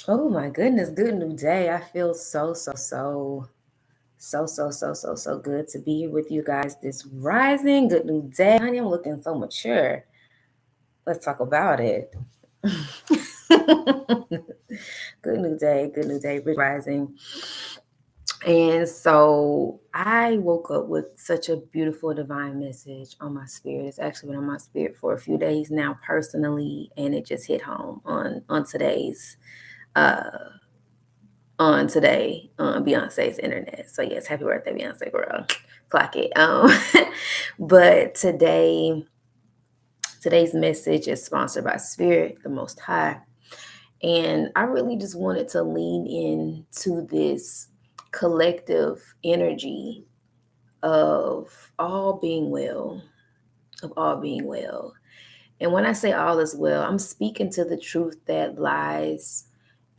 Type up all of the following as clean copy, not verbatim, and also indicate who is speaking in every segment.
Speaker 1: Oh my goodness, good new day. I feel so good to be here with you guys this rising. Good new day. Honey, I'm looking so mature. Let's talk about it. Good new day, rich rising. And so I woke up with such a beautiful divine message on my spirit. It's actually been on my spirit for a few days now personally, and it just hit home on today's uh on Beyonce's internet. So yes, happy birthday, Beyonce girl. Clock it. But today's message is sponsored by Spirit, the Most High. And I really just wanted to lean into this collective energy of all being well, of all being well. And when I say all is well, I'm speaking to the truth that lies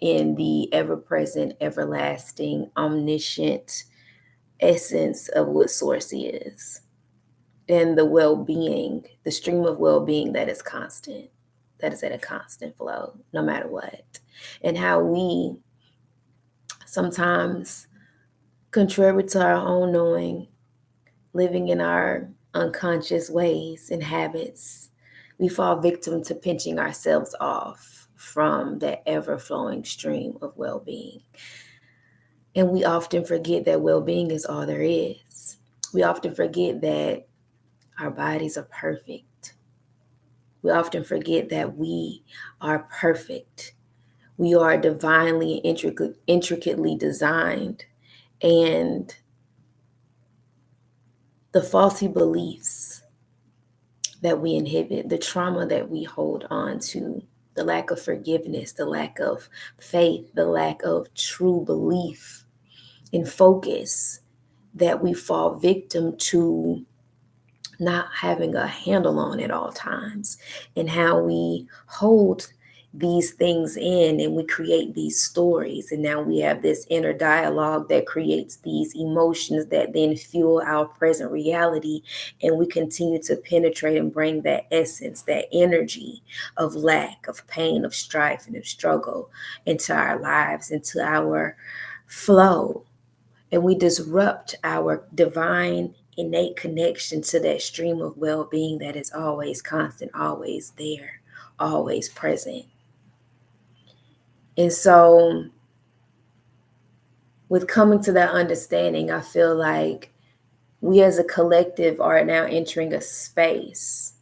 Speaker 1: in the ever present, everlasting, omniscient essence of what Source is, and the well being, the stream of well being that is constant, that is at a constant flow, no matter what. And how we sometimes, contrary to our own knowing, living in our unconscious ways and habits, we fall victim to pinching ourselves off from that ever flowing stream of well being. And we often forget that well being is all there is. We often forget that our bodies are perfect. We often forget that we are perfect. We are divinely intricately designed. And the faulty beliefs that we inhibit, the trauma that we hold on to, the lack of forgiveness, the lack of faith, the lack of true belief and focus that we fall victim to not having a handle on at all times, and how we hold these things in and we create these stories, and now we have this inner dialogue that creates these emotions that then fuel our present reality, and we continue to penetrate and bring that essence, that energy of lack, of pain, of strife, and of struggle into our lives, into our flow, and we disrupt our divine innate connection to that stream of well-being that is always constant, always there, always present. And so with coming to that understanding, I feel like we as a collective are now entering a space,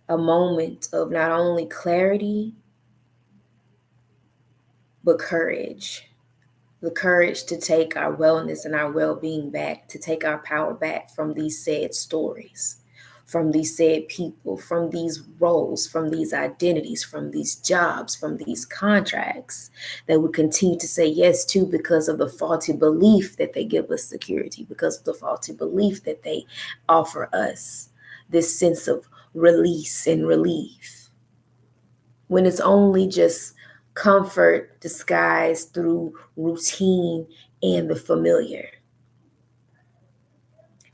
Speaker 1: a moment of not only clarity but courage, the courage to take our wellness and our well-being back, to take our power back from these said stories, from these said people, from these roles, from these identities, from these jobs, from these contracts that we continue to say yes to because of the faulty belief that they give us security, because of the faulty belief that they offer us this sense of release and relief, when it's only just comfort disguised through routine and the familiar.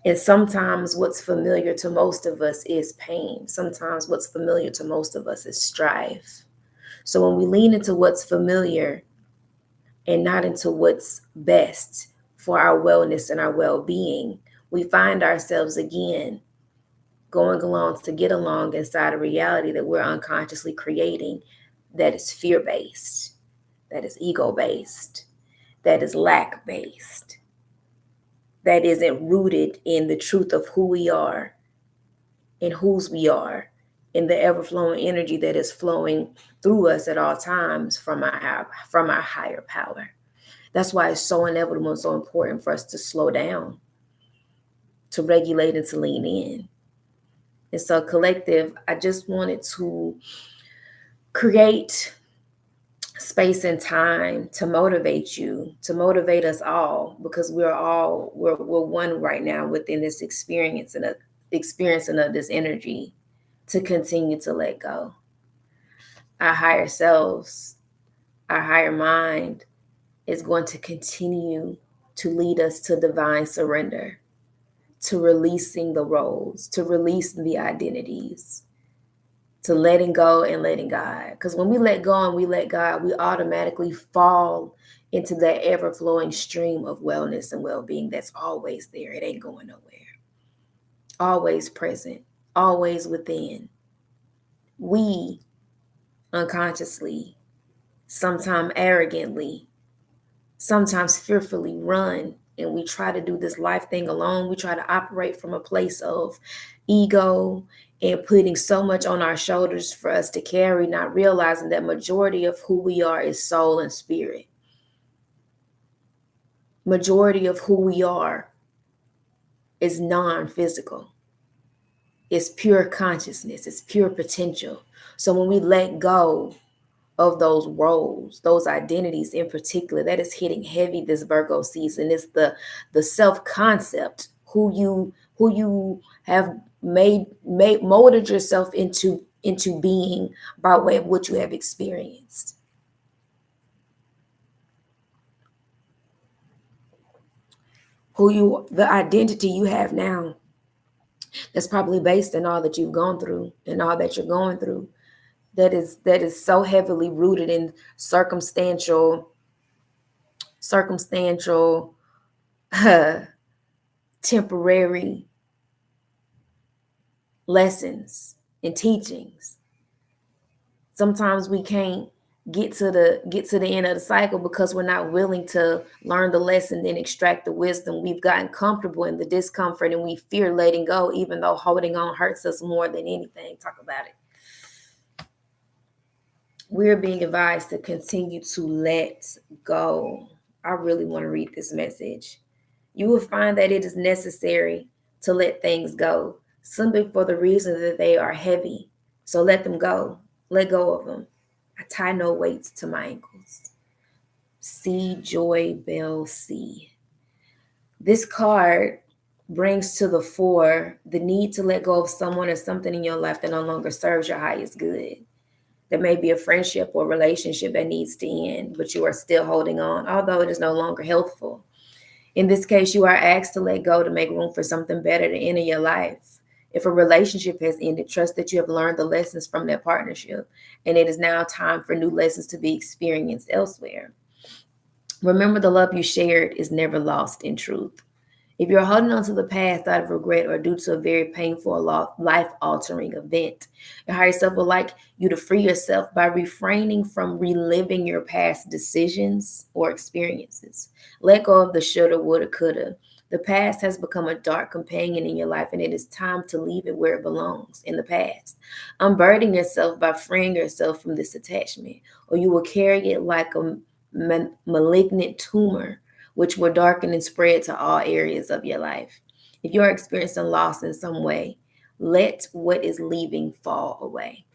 Speaker 1: And sometimes what's familiar to most of us is pain. Sometimes what's familiar to most of us is strife. So when we lean into what's familiar and not into what's best for our wellness and our well-being, we find ourselves again going along to get along inside a reality that we're unconsciously creating, that is fear-based, that is ego-based, that is lack-based, that isn't rooted in the truth of who we are and whose we are, in the ever-flowing energy that is flowing through us at all times from our higher power. That's why it's so inevitable and so important for us to slow down, to regulate, and to lean in. And so, collective, I just wanted to create space and time to motivate you, to motivate us all, because we're one right now within this experiencing of this energy, to continue to let go. Our higher selves, our higher mind is going to continue to lead us to divine surrender, to releasing the roles, to releasing the identities, to letting go and letting God. Because when we let go and we let God, we automatically fall into that ever-flowing stream of wellness and well-being that's always there. It ain't going nowhere. Always present, always within. We unconsciously, sometimes arrogantly, sometimes fearfully run, and we try to do this life thing alone. We try to operate from a place of ego and putting so much on our shoulders for us to carry, not realizing that majority of who we are is soul and spirit. Majority of who we are is non-physical. It's pure consciousness. It's pure potential. So when we let go of those roles, those identities in particular, that is hitting heavy this Virgo season. It's the self-concept, who you have molded yourself into being by way of what you have experienced. The identity you have now, that's probably based on all that you've gone through and all that you're going through. That is so heavily rooted in circumstantial temporary lessons and teachings. Sometimes we can't get to the end of the cycle because we're not willing to learn the lesson and extract the wisdom. We've gotten comfortable in the discomfort and we fear letting go, even though holding on hurts us more than anything. Talk about it. We're being advised to continue to let go. I really want to read this message. You will find that it is necessary to let things go, simply for the reason that they are heavy. So let them go. Let go of them. I tie no weights to my ankles. C. Joy Bell C. This card brings to the fore the need to let go of someone or something in your life that no longer serves your highest good. There may be a friendship or relationship that needs to end, but you are still holding on, although it is no longer healthful. In this case, you are asked to let go to make room for something better to enter your life. If a relationship has ended, trust that you have learned the lessons from that partnership, and it is now time for new lessons to be experienced elsewhere. Remember, the love you shared is never lost in truth. If you're holding on to the past out of regret or due to a very painful, life-altering event, your higher self would like you to free yourself by refraining from reliving your past decisions or experiences. Let go of the shoulda, woulda, coulda. The past has become a dark companion in your life, and it is time to leave it where it belongs, in the past. Unburden yourself by freeing yourself from this attachment, or you will carry it like a malignant tumor, which will darken and spread to all areas of your life. If you're experiencing loss in some way, let what is leaving fall away.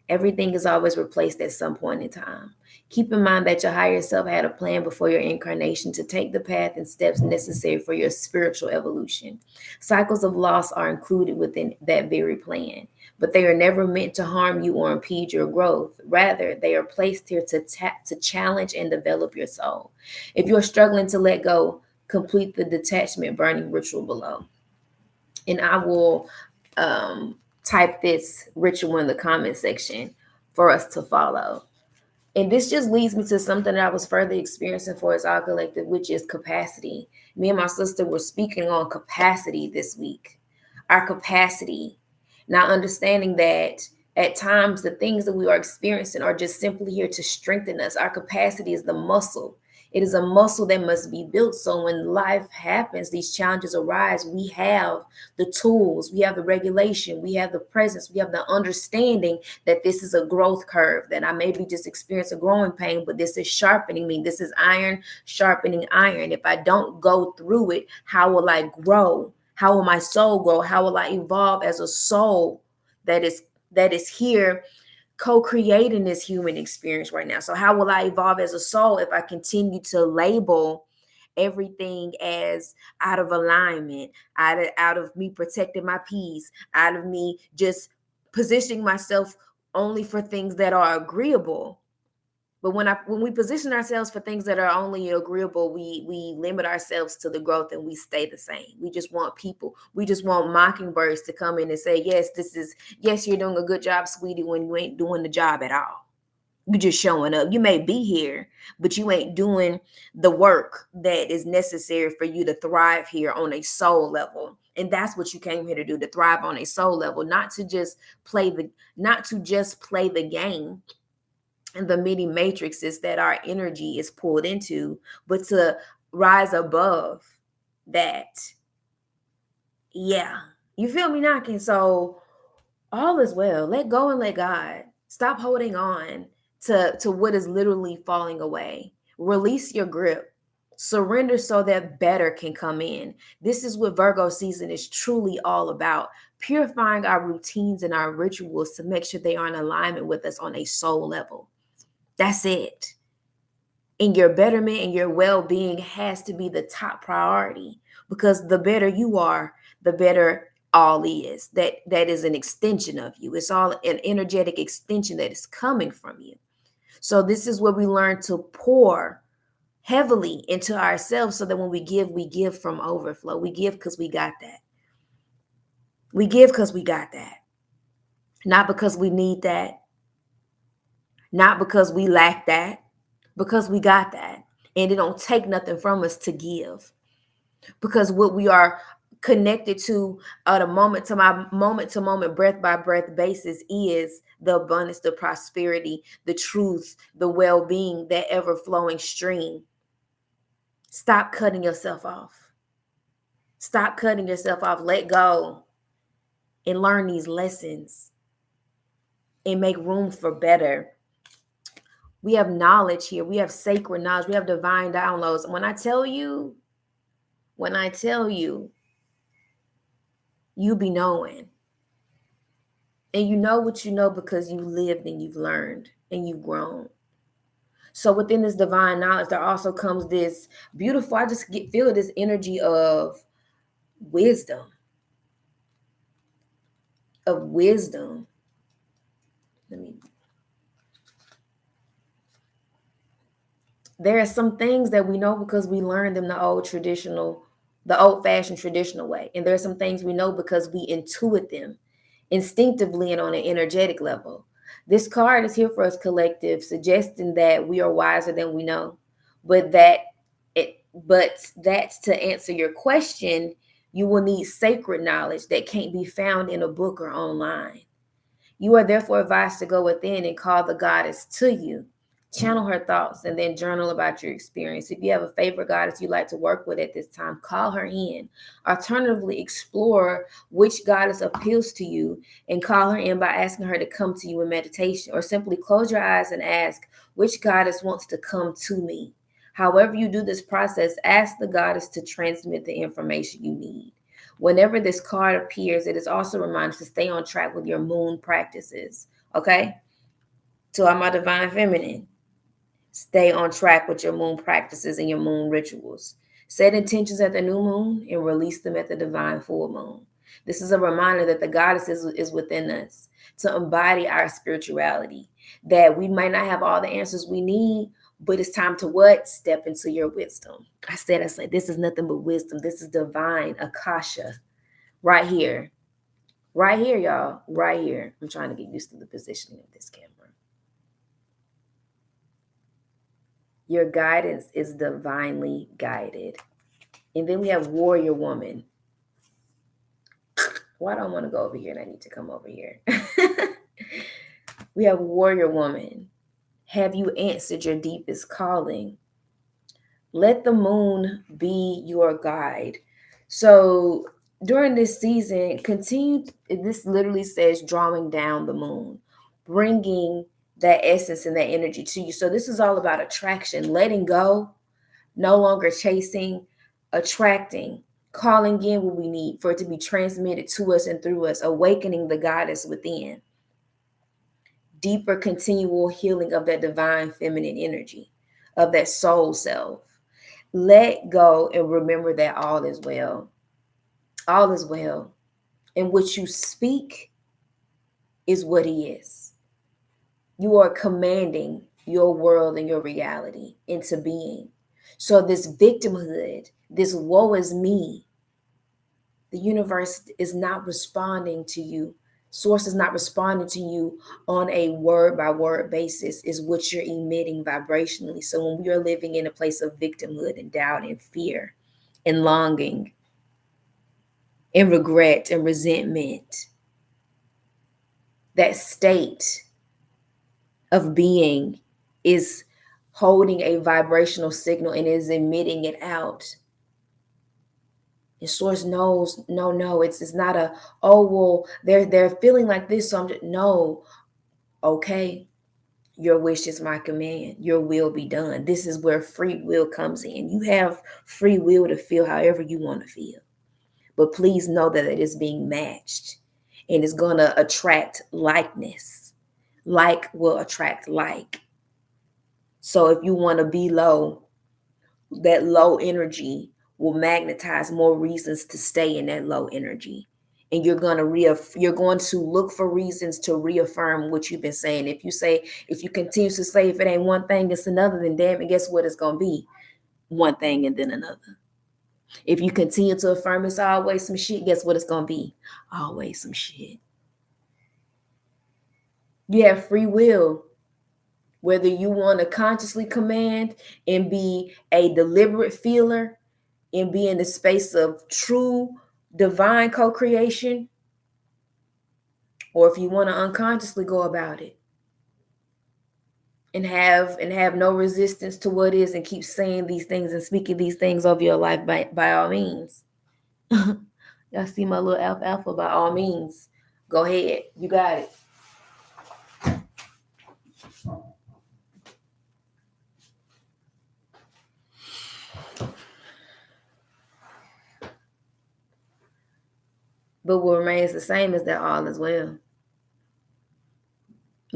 Speaker 1: Everything is always replaced at some point in time. Keep in mind that your higher self had a plan before your incarnation to take the path and steps necessary for your spiritual evolution. Cycles of loss are included within that very plan, but they are never meant to harm you or impede your growth. Rather, they are placed here to challenge and develop your soul. If you're struggling to let go, complete the detachment burning ritual below. And I will type this ritual in the comment section for us to follow. And this just leads me to something that I was further experiencing for us all collective, which is capacity. Me and my sister were speaking on capacity this week. Our capacity. Now understanding that at times the things that we are experiencing are just simply here to strengthen us. Our capacity is the muscle. It is a muscle that must be built. So when life happens, these challenges arise, we have the tools, we have the regulation, we have the presence, we have the understanding that this is a growth curve, that I maybe just experience a growing pain, but this is sharpening me. This is iron sharpening iron. If I don't go through it, how will I grow? How will my soul grow? How will I evolve as a soul that is here co-creating this human experience right now? So how will I evolve as a soul if I continue to label everything as out of alignment, out of me protecting my peace, out of me just positioning myself only for things that are agreeable? But when we position ourselves for things that are only agreeable, we limit ourselves to the growth and we stay the same. We just want people. We just want mockingbirds to come in and say, yes, you're doing a good job, sweetie, when you ain't doing the job at all. You just showing up. You may be here, but you ain't doing the work that is necessary for you to thrive here on a soul level. And that's what you came here to do, to thrive on a soul level, not to just play the game and the many matrices that our energy is pulled into, but to rise above that. Yeah. You feel me knocking? So all is well. Let go and let God. Stop holding on to what is literally falling away. Release your grip. Surrender so that better can come in. This is what Virgo season is truly all about. Purifying our routines and our rituals to make sure they are in alignment with us on a soul level. That's it. And your betterment and your well-being has to be the top priority, because the better you are, the better all is. That is an extension of you. It's all an energetic extension that is coming from you. So this is where we learn to pour heavily into ourselves, so that when we give from overflow. We give because we got that. We give because we got that. Not because we need that. Not because we lack that. Because we got that. And it don't take nothing from us to give. Because what we are connected to on a moment to moment, breath by breath basis is the abundance, the prosperity, the truth, the well-being, that ever-flowing stream. Stop cutting yourself off. Stop cutting yourself off. Let go and learn these lessons and make room for better. We have knowledge here. We have sacred knowledge. We have divine downloads. When I tell you, you be knowing. And you know what you know because you lived and you've learned and you've grown. So within this divine knowledge, there also comes this beautiful, I just feel this energy of wisdom. There are some things that we know because we learned them the old-fashioned traditional way. And there are some things we know because we intuit them instinctively and on an energetic level. This card is here for us collective, suggesting that we are wiser than we know. But that's to answer your question, you will need sacred knowledge that can't be found in a book or online. You are therefore advised to go within and call the goddess to you. Channel her thoughts and then journal about your experience. If you have a favorite goddess you like to work with at this time, call her in. Alternatively, explore which goddess appeals to you and call her in by asking her to come to you in meditation, or simply close your eyes and ask, which goddess wants to come to me? However you do this process, ask the goddess to transmit the information you need. Whenever this card appears, it is also a reminder to stay on track with your moon practices. Okay? To all my divine feminine, stay on track with your moon practices and your moon rituals. Set intentions at the new moon and release them at the divine full moon. This is a reminder that the goddess is within us to embody our spirituality, that we might not have all the answers we need, but it's time to what? Step into your wisdom. I said, this is nothing but wisdom. This is divine Akasha right here. Right here, y'all. Right here. I'm trying to get used to the positioning of this camera. Your guidance is divinely guided. And then we have warrior woman. Why do I want to go over here and I need to come over here? We have warrior woman. Have you answered your deepest calling? Let the moon be your guide. So during this season, continue. This literally says drawing down the moon, bringing that essence and that energy to you. So this is all about attraction, letting go, no longer chasing, attracting, calling in what we need for it to be transmitted to us and through us, awakening the goddess within. Deeper continual healing of that divine feminine energy, of that soul self. Let go and remember that all is well. All is well. And what you speak is what he is. You are commanding your world and your reality into being. So this victimhood, this woe is me, the universe is not responding to you. Source is not responding to you on a word by word basis, is what you're emitting vibrationally. So when we are living in a place of victimhood and doubt and fear and longing and regret and resentment, that state of being is holding a vibrational signal and is emitting it out. And source knows, no, it's not a, oh well, they're feeling like this, so I'm just, no, okay, your wish is my command, your will be done. This is where free will comes in. You have free will to feel however you want to feel, but please know that it is being matched and it's going to attract likeness. Like will attract like. So if you want to be low, that low energy will magnetize more reasons to stay in that low energy. And you're going to look for reasons to reaffirm what you've been saying. If you continue to say, if it ain't one thing, it's another, then damn it, guess what it's going to be? One thing and then another. If you continue to affirm it's always some shit, guess what it's going to be? Always some shit. You have free will. Whether you want to consciously command and be a deliberate feeler and be in the space of true divine co-creation, or if you want to unconsciously go about it and have no resistance to what is and keep saying these things and speaking these things over your life, by all means. Y'all see my little alpha, by all means. Go ahead. You got it. But what remains the same is that all is well.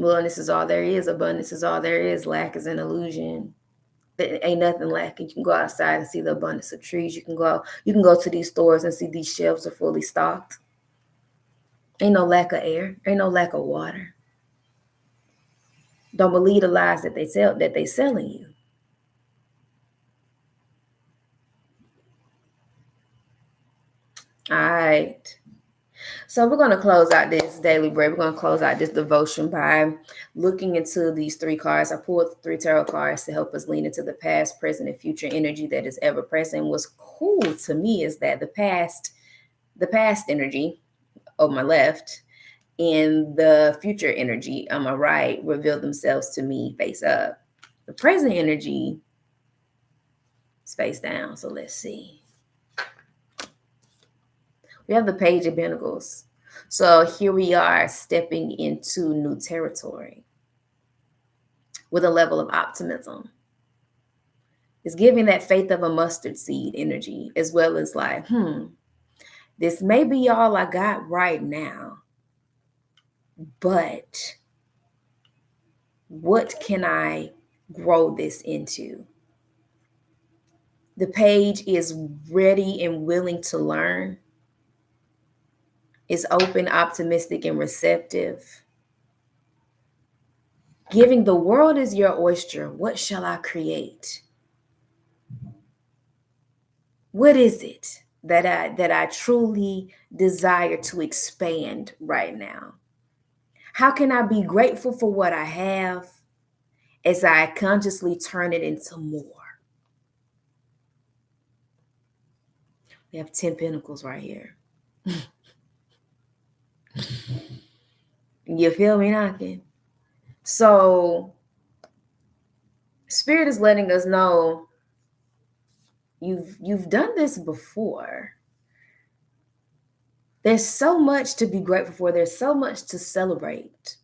Speaker 1: Wellness is all there is. Abundance is all there is. Lack is an illusion. There ain't nothing lacking. You can go outside and see the abundance of trees. You can go to these stores and see these shelves are fully stocked. Ain't no lack of air. Ain't no lack of water. Don't believe the lies that they selling you. All right. So we're going to close out this daily break. We're going to close out this devotion by looking into these 3 cards. I pulled 3 tarot cards to help us lean into the past, present, and future energy that is ever present. What's cool to me is that the past energy on my left and the future energy on my right reveal themselves to me face up. The present energy is face down. So let's see. We have the Page of Pentacles. So here we are stepping into new territory with a level of optimism. It's giving that faith of a mustard seed energy, as well as like, this may be all I got right now, but what can I grow this into? The page is ready and willing to learn. It's open, optimistic, and receptive. Giving the world is your oyster. What shall I create? What is it that I truly desire to expand right now? How can I be grateful for what I have as I consciously turn it into more? We have 10 pentacles right here. You feel me knocking? So Spirit is letting us know you've done this before. There's so much to be grateful for. There's so much to celebrate.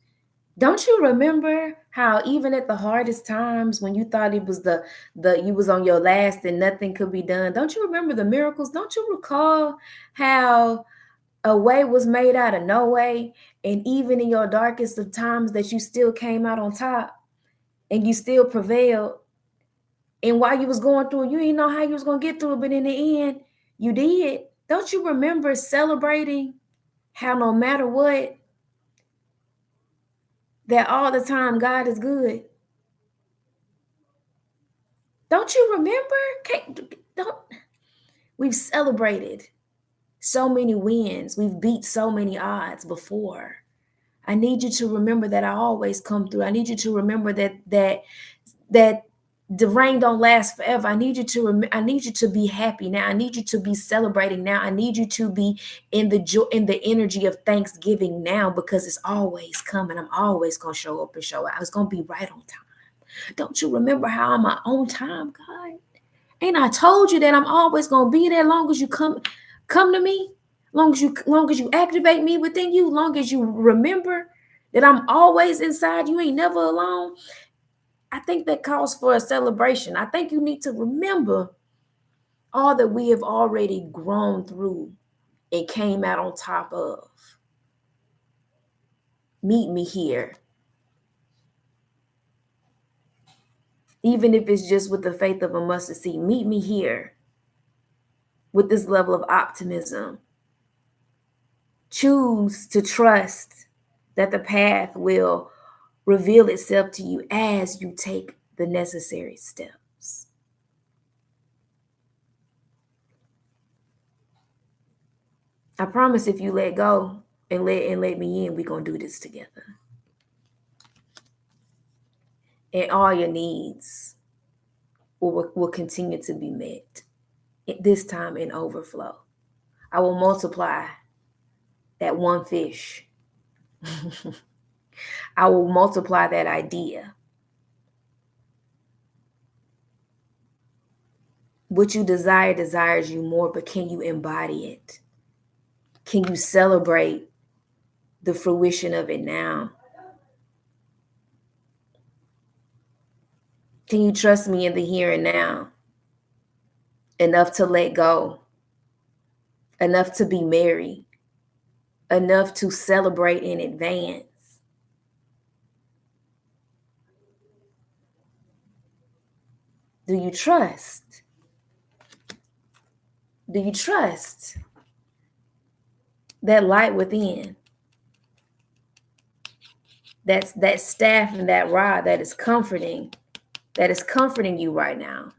Speaker 1: Don't you remember how even at the hardest times when you thought it was you was on your last and nothing could be done? Don't you remember the miracles? Don't you recall how a way was made out of no way? And even in your darkest of times that you still came out on top and you still prevailed. And while you was going through it, you didn't know how you was going to get through it, but in the end, you did. Don't you remember celebrating how no matter what, that all the time God is good? Don't you remember? We've celebrated so many wins. We've beat so many odds before. I need you to remember that I always come through. I need you to remember that the rain don't last forever. I need you to be happy now. I need you to be celebrating now. I need you to be in the joy, in the energy of Thanksgiving now, because it's always coming. I'm always gonna show up and show out. It's gonna be right on time. Don't you remember how I'm my own time, God? Ain't I told you that I'm always gonna be there long as you come to me? Long as you activate me within you, long as you remember that I'm always inside, you ain't never alone. I think that calls for a celebration. I think you need to remember all that we have already grown through and came out on top of. Meet me here. Even if it's just with the faith of a mustard seed, meet me here with this level of optimism. Choose to trust that the path will reveal itself to you as you take the necessary steps. I promise if you let go and let me in, we're going to do this together. And all your needs will continue to be met, this time in overflow. I will multiply that one fish. I will multiply that idea. What you desire desires you more, but can you embody it? Can you celebrate the fruition of it now? Can you trust me in the here and now? Enough to let go, enough to be merry, enough to celebrate in advance. Do you trust? Do you trust that light within? That's that staff and that rod that is comforting you right now.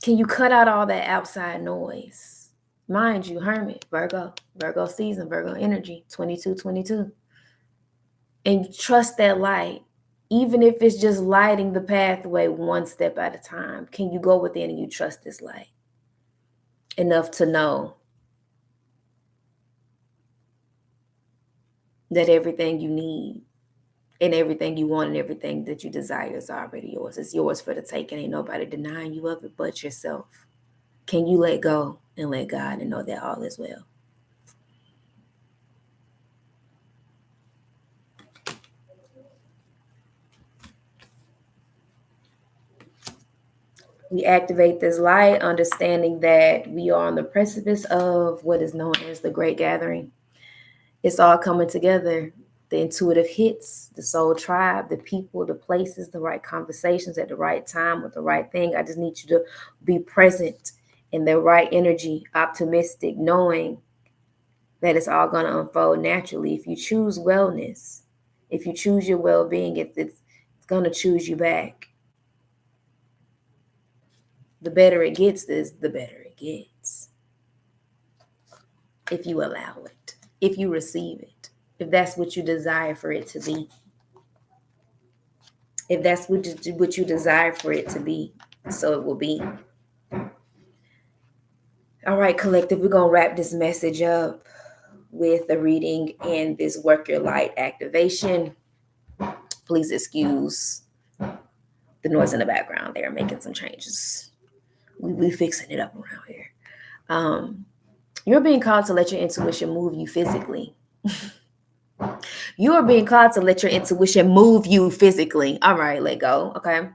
Speaker 1: Can you cut out all that outside noise? Mind you, Hermit, Virgo season, Virgo energy, 2222. And trust that light, even if it's just lighting the pathway one step at a time. Can you go within and you trust this light enough to know that everything you need and everything you want and everything that you desire is already yours? It's yours for the taking. Ain't nobody denying you of it but yourself. Can you let go and let God and know that all is well? We activate this light, understanding that we are on the precipice of what is known as the Great Gathering. It's all coming together. The intuitive hits, the soul tribe, the people, the places, the right conversations at the right time with the right thing. I just need you to be present in the right energy, optimistic, knowing that it's all going to unfold naturally. If you choose wellness, if you choose your well-being, it's going to choose you back. The better it gets, the better it gets. If you allow it, if you receive it, if that's what you desire for it to be. If that's what you desire for it to be, so it will be. All right, collective, we're going to wrap this message up with a reading and this Work Your Light activation. Please excuse the noise in the background. They are making some changes. We fixing it up around here. You're being called to let your intuition move you physically. You are being called to let your intuition move you physically. All right, let go. Okay.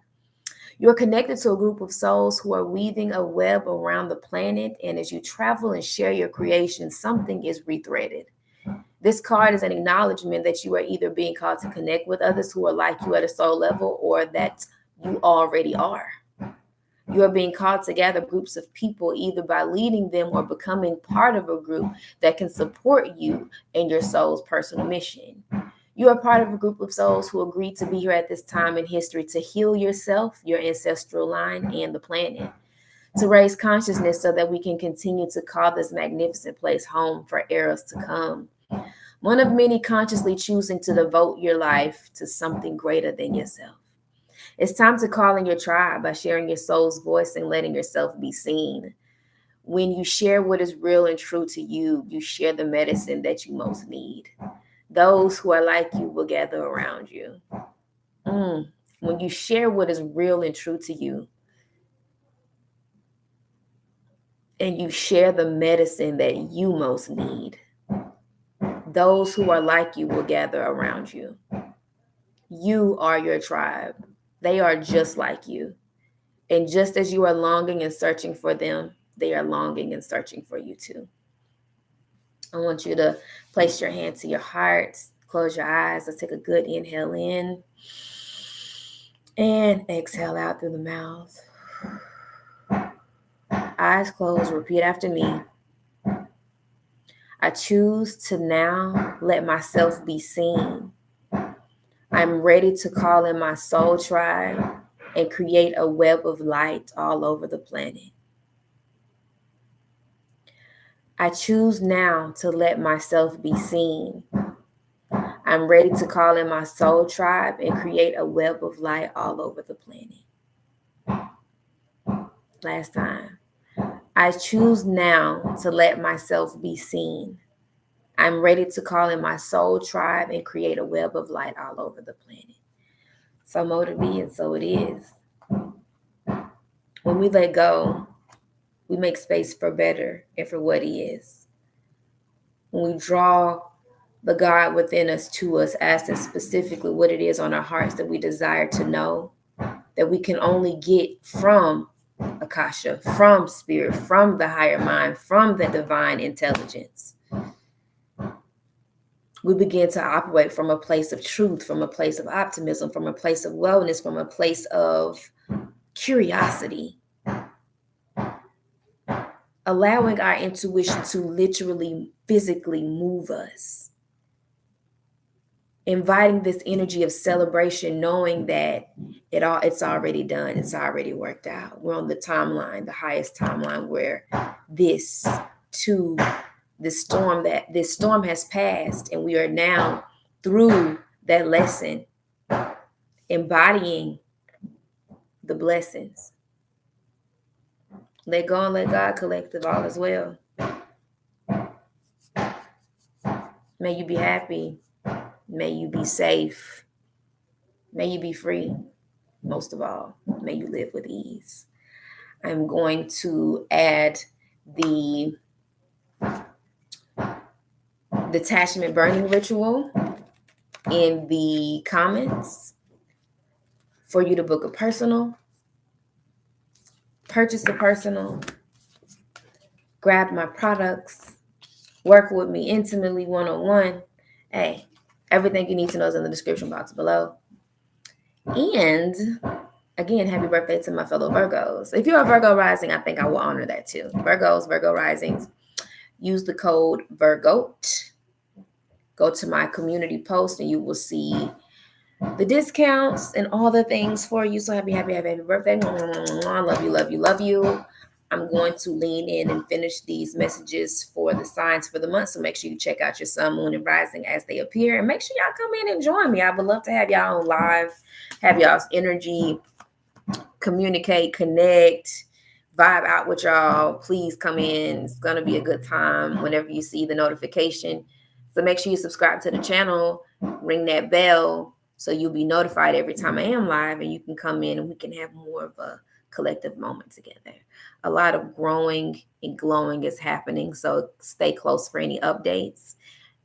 Speaker 1: You're connected to a group of souls who are weaving a web around the planet. And as you travel and share your creation, something is rethreaded. This card is an acknowledgement that you are either being called to connect with others who are like you at a soul level, or that you already are. You are being called to gather groups of people, either by leading them or becoming part of a group that can support you in your soul's personal mission. You are part of a group of souls who agreed to be here at this time in history to heal yourself, your ancestral line, and the planet, to raise consciousness so that we can continue to call this magnificent place home for eras to come. One of many consciously choosing to devote your life to something greater than yourself. It's time to call in your tribe by sharing your soul's voice and letting yourself be seen. When you share what is real and true to you, you share the medicine that you most need. Those who are like you will gather around you. When you share what is real and true to you, and you share the medicine that you most need, those who are like you will gather around you. You are your tribe. They are just like you. And just as you are longing and searching for them, they are longing and searching for you too. I want you to place your hand to your heart, close your eyes. Let's take a good inhale in and exhale out through the mouth. Eyes closed, repeat after me. I choose to now let myself be seen. I'm ready to call in my soul tribe and create a web of light all over the planet. I choose now to let myself be seen. I'm ready to call in my soul tribe and create a web of light all over the planet. Last time. I choose now to let myself be seen. I'm ready to call in my soul tribe and create a web of light all over the planet. So mote it be, and so it is. When we let go, we make space for better and for what he is. When we draw the God within us to us, asking specifically what it is on our hearts that we desire to know, that we can only get from Akasha, from spirit, from the higher mind, from the divine intelligence. We begin to operate from a place of truth, from a place of optimism, from a place of wellness, from a place of curiosity. Allowing our intuition to literally, physically move us. Inviting this energy of celebration, knowing that it's already done, it's already worked out. We're on the timeline, the highest timeline, where this storm has passed, and we are now through that lesson, embodying the blessings. Let go and let God, collective, all is well. May you be happy. May you be safe. May you be free. Most of all, may you live with ease. I'm going to add the detachment burning ritual in the comments for you to book a personal, purchase a personal, grab my products, work with me intimately one-on-one. Hey, everything you need to know is in the description box below. And again, happy birthday to my fellow Virgos. If you're a Virgo rising, I think I will honor that too. Virgos, Virgo risings, use the code VIRGOAT. Go to my community post and you will see the discounts and all the things for you. So happy birthday. I love you, love you, love you. I'm going to lean in and finish these messages for the signs for the month. So make sure you check out your sun, moon, and rising as they appear. And make sure y'all come in and join me. I would love to have y'all on live, have y'all's energy, communicate, connect, vibe out with y'all. Please come in. It's going to be a good time whenever you see the notification. So make sure you subscribe to the channel, ring that bell so you'll be notified every time I am live, and you can come in and we can have more of a collective moment together. A lot of growing and glowing is happening, so stay close for any updates.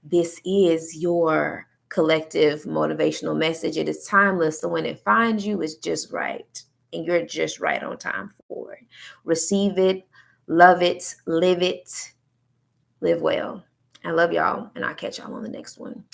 Speaker 1: This is your collective motivational message. It is timeless, so when it finds you, it's just right. And you're just right on time for it. Receive it, love it, live well. I love y'all, and I'll catch y'all on the next one.